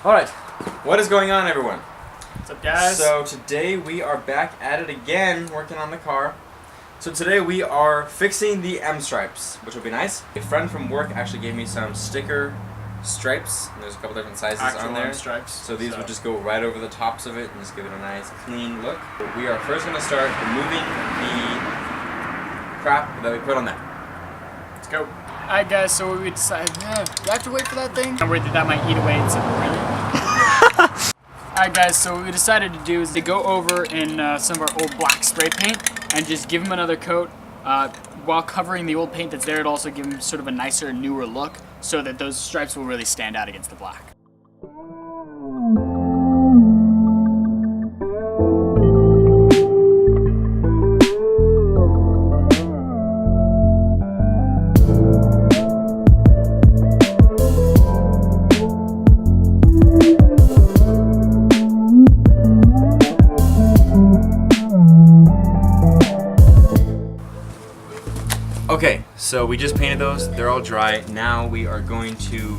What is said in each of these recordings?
Alright, what is going on, everyone? What's up, guys? So today we are back at it again, working on the car. So today we are fixing the M stripes, which will be nice. A friend from work actually gave me some sticker stripes, and there's a couple different sizes on there. M stripes. So these would just go right over the tops of it and just give it a nice clean look. But we are first going to start removing the crap that we put on there. Let's go. Alright, guys, so we decided, do I have to wait for that thing? I'm worried that might eat away at some point. Alright, guys, so what we decided to do is to go over in some of our old black spray paint and just give them another coat. While covering the old paint that's there, it'll also give them sort of a nicer, newer look so that those stripes will really stand out against the black. Okay, so we just painted those, they're all dry. Now we are going to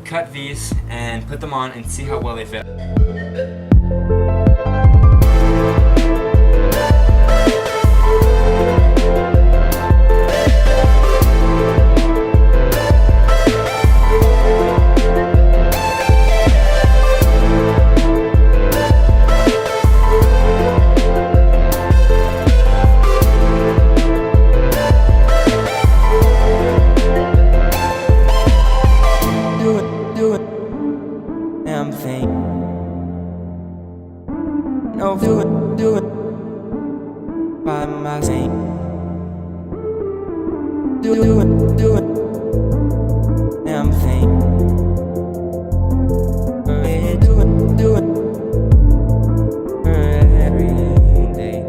cut these and put them on and see how well they fit. No, do it by my same. Do it, damn thing. Do it every day.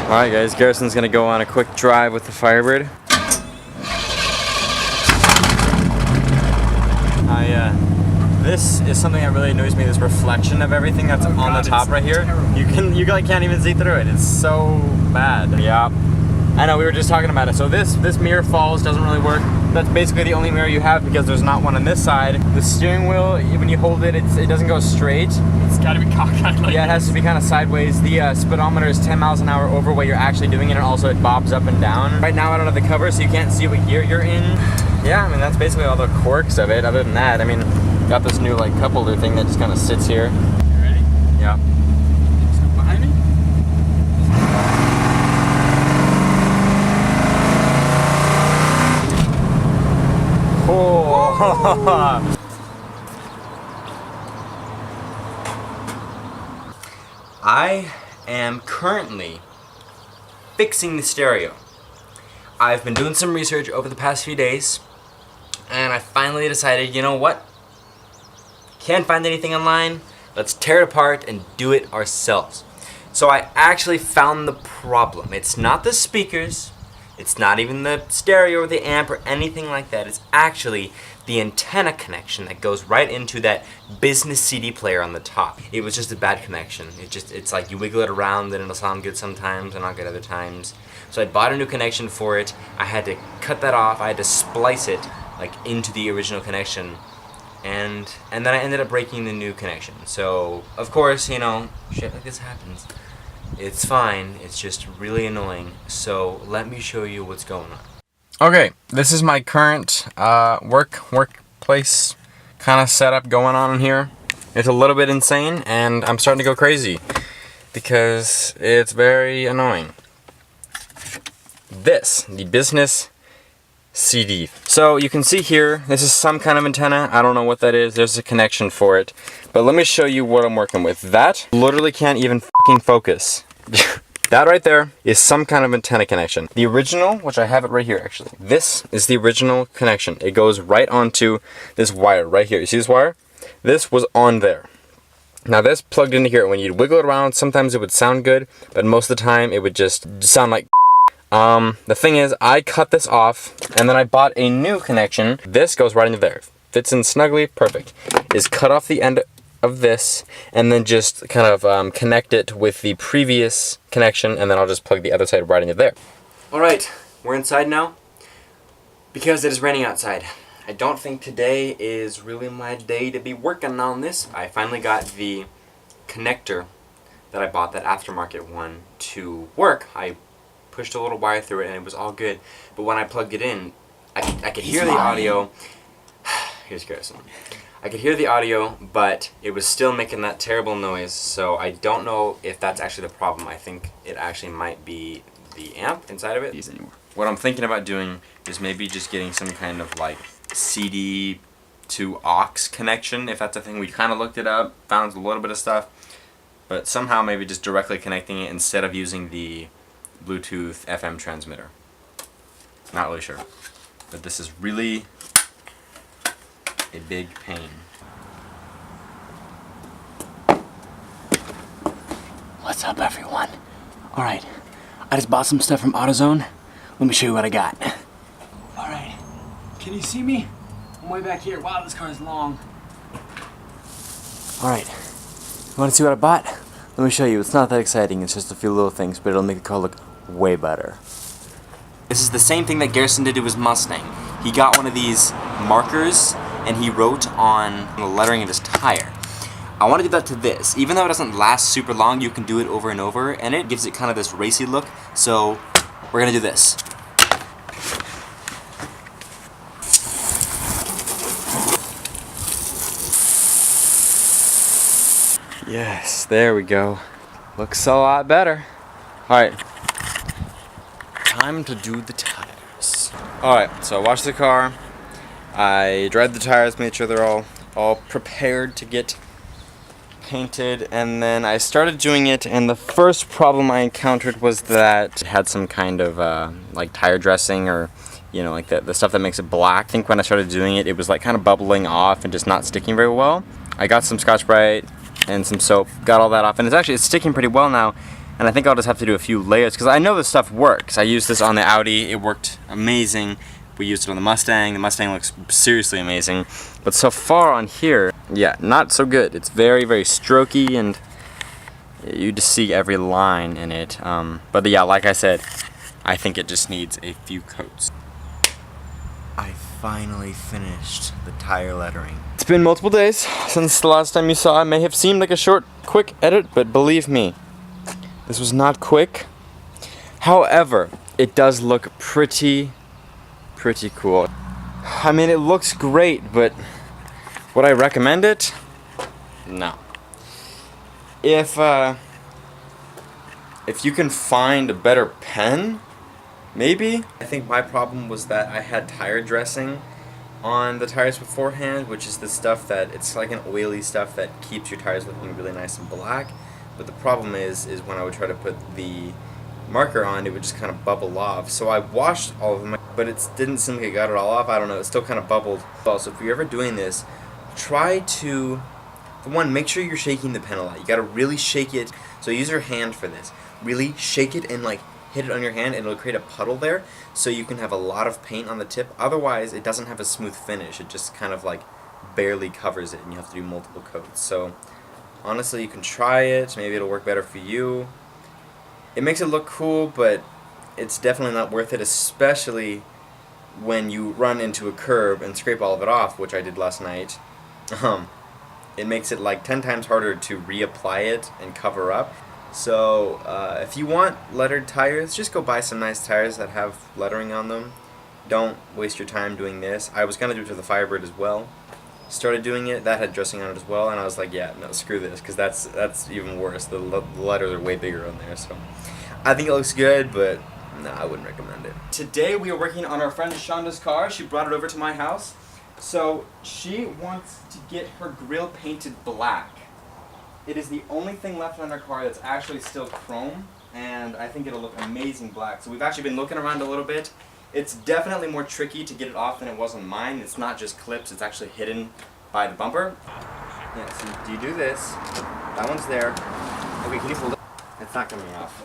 Alright guys, Garrison's gonna go on a quick drive with the Firebird. This is something that really annoys me, this reflection of everything that's on the top right here. Terrible. You can't even see through it. It's so bad. Yeah. I know, we were just talking about it. So this mirror falls, doesn't really work. That's basically the only mirror you have because there's not one on this side. The steering wheel, when you hold it, it doesn't go straight. It's gotta be cockeyed like Yeah, it has to be kind of sideways. The speedometer is 10 miles an hour over what you're actually doing, and also it bobs up and down. Right now I don't have the cover, so you can't see what gear you're in. Yeah, I mean, that's basically all the quirks of it. Other than that, I mean, got this new like cup holder thing that just kind of sits here. You ready? Yeah. Step behind me. Oh. I am currently fixing the stereo. I've been doing some research over the past few days, and I finally decided, you know what? Can't find anything online, let's tear it apart and do it ourselves. So I actually found the problem. It's not the speakers, it's not even the stereo or the amp or anything like that. It's actually the antenna connection that goes right into that business CD player on the top. It was just a bad connection. It's like you wiggle it around and it'll sound good sometimes and not good other times. So I bought a new connection for it. I had to cut that off. I had to splice it like into the original connection. And then I ended up breaking the new connection. So, of course, you know, shit like this happens. It's fine, it's just really annoying. So, let me show you what's going on. Okay, this is my current workplace kind of setup going on in here. It's a little bit insane, and I'm starting to go crazy because it's very annoying. The business CD. So you can see here, this is some kind of antenna. I don't know what that is. There's a connection for it. But let me show you what I'm working with. That literally can't even fucking focus. That right there is some kind of antenna connection. The original, which I have it right here actually. This is the original connection. It goes right onto this wire right here. You see this wire? This was on there. Now this plugged into here. When you'd wiggle it around, sometimes it would sound good, but most of the time it would just sound like the thing is, I cut this off, and then I bought a new connection. This goes right into there. Fits in snugly, perfect. Is cut off the end of this, and then just kind of connect it with the previous connection, and then I'll just plug the other side right into there. Alright, we're inside now, because it is raining outside. I don't think today is really my day to be working on this. I finally got the connector that I bought, that aftermarket one, to work. I pushed a little wire through it and it was all good. But when I plugged it in, I could hear the audio. Here's Garrison. I could hear the audio, but it was still making that terrible noise, so I don't know if that's actually the problem. I think it actually might be the amp inside of it. What I'm thinking about doing is maybe just getting some kind of like CD to aux connection, if that's a thing. We kind of looked it up, found a little bit of stuff, but somehow maybe just directly connecting it instead of using the Bluetooth FM transmitter. Not really sure. But this is really a big pain. What's up, everyone? Alright, I just bought some stuff from AutoZone. Let me show you what I got. Alright, can you see me? I'm way back here. Wow, this car is long. Alright, you want to see what I bought? Let me show you. It's not that exciting, it's just a few little things, but it'll make the car look way better. This is the same thing that Garrison did to his Mustang. He got one of these markers and he wrote on the lettering of his tire. I want to do that to this. Even though it doesn't last super long, you can do it over and over, and it gives it kind of this racy look. So we're gonna do this. Yes, there we go. Looks a lot better. Alright, time to do the tires. Alright, so I washed the car, I dried the tires, made sure they're all prepared to get painted, and then I started doing it, and the first problem I encountered was that it had some kind of like tire dressing, or you know, like the stuff that makes it black. I think when I started doing it, it was like kind of bubbling off and just not sticking very well. I got some Scotch-Brite and some soap, got all that off, and it's sticking pretty well now. And I think I'll just have to do a few layers, because I know this stuff works. I used this on the Audi, it worked amazing. We used it on the Mustang looks seriously amazing. But so far on here, yeah, not so good. It's very, very strokey, and you just see every line in it. But yeah, like I said, I think it just needs a few coats. I finally finished the tire lettering. It's been multiple days since the last time you saw it. It may have seemed like a short, quick edit, but believe me, this was not quick. However, it does look pretty cool. I mean, it looks great, but would I recommend it? No. If you can find a better pen, maybe. I think my problem was that I had tire dressing on the tires beforehand, which is the stuff that, it's like an oily stuff that keeps your tires looking really nice and black. But the problem is when I would try to put the marker on, it would just kind of bubble off. So I washed all of them, but it didn't seem like it got it all off. I don't know, it still kind of bubbled. Also, if you're ever doing this, try to, for one, make sure you're shaking the pen a lot. You gotta really shake it. So use your hand for this. Really shake it and like hit it on your hand, and it'll create a puddle there, so you can have a lot of paint on the tip. Otherwise, it doesn't have a smooth finish. It just kind of like barely covers it, and you have to do multiple coats. So honestly, you can try it. Maybe it'll work better for you. It makes it look cool, but it's definitely not worth it, especially when you run into a curb and scrape all of it off, which I did last night. It makes it like 10 times harder to reapply it and cover up. So if you want lettered tires, just go buy some nice tires that have lettering on them. Don't waste your time doing this. I was gonna do it to the Firebird as well. Started doing it, that had dressing on it as well, and I was like, yeah, no, screw this, because that's even worse. The letters are way bigger on there, so I think it looks good, but no, I wouldn't recommend it. Today we are working on our friend Shonda's car. She brought it over to my house. So she wants to get her grille painted black. It is the only thing left on her car that's actually still chrome. and I think it'll look amazing black. So we've actually been looking around a little bit. It's definitely more tricky to get it off than it was on mine. It's not just clips, it's actually hidden by the bumper. Yeah, so you do this. That one's there. Okay, can you hold it? It's not coming off.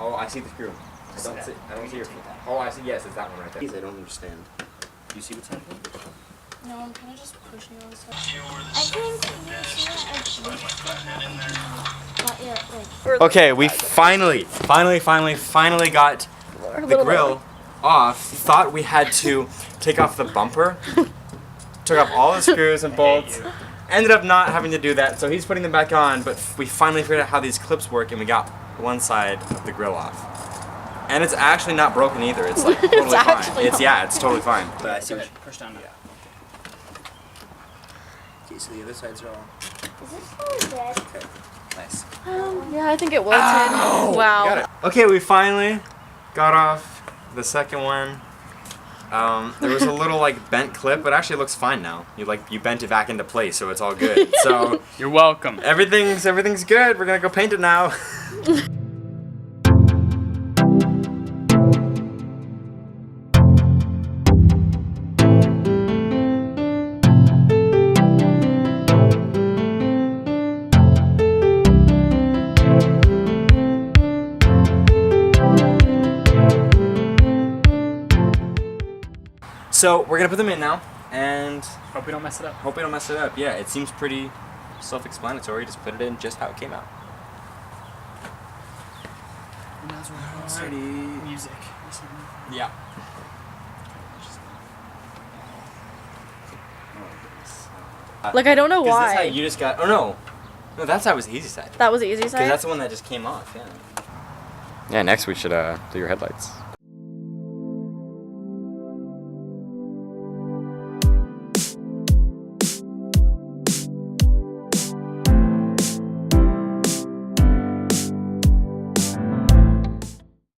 Oh, I see the screw. I don't see your. Oh, I see. Yes, it's that one right there. I don't understand. Do you see what's happening? No, I'm kind of just pushing on stuff. I think you see Okay, we finally got the grill off. Thought we had to take off the bumper. Took off all the screws and bolts. Ended up not having to do that, so he's putting them back on, but we finally figured out how these clips work, and we got one side of the grill off. And it's actually not broken either. It's like totally fine. It's totally fine. But I see what Push down now. Okay, so the other sides are all Is this really dead? okay. Nice. Yeah, I think it wilted. Wow. Got it. Okay, we finally got off the second one. There was a little like bent clip, but actually it looks fine now. You bent it back into place, so it's all good. So You're welcome. everything's good. We're gonna go paint it now. So we're gonna put them in now, and Hope we don't mess it up. hope we don't mess it up. Yeah, it seems pretty self-explanatory. Just put it in just how it came out. Alrighty. Music. Yeah. Like, I don't know 'Cause that's how why. you just got. Oh no, that's how it was the easy side. That was the easy Because side? that's the one that just came off. Yeah. Yeah. Next we should do your headlights.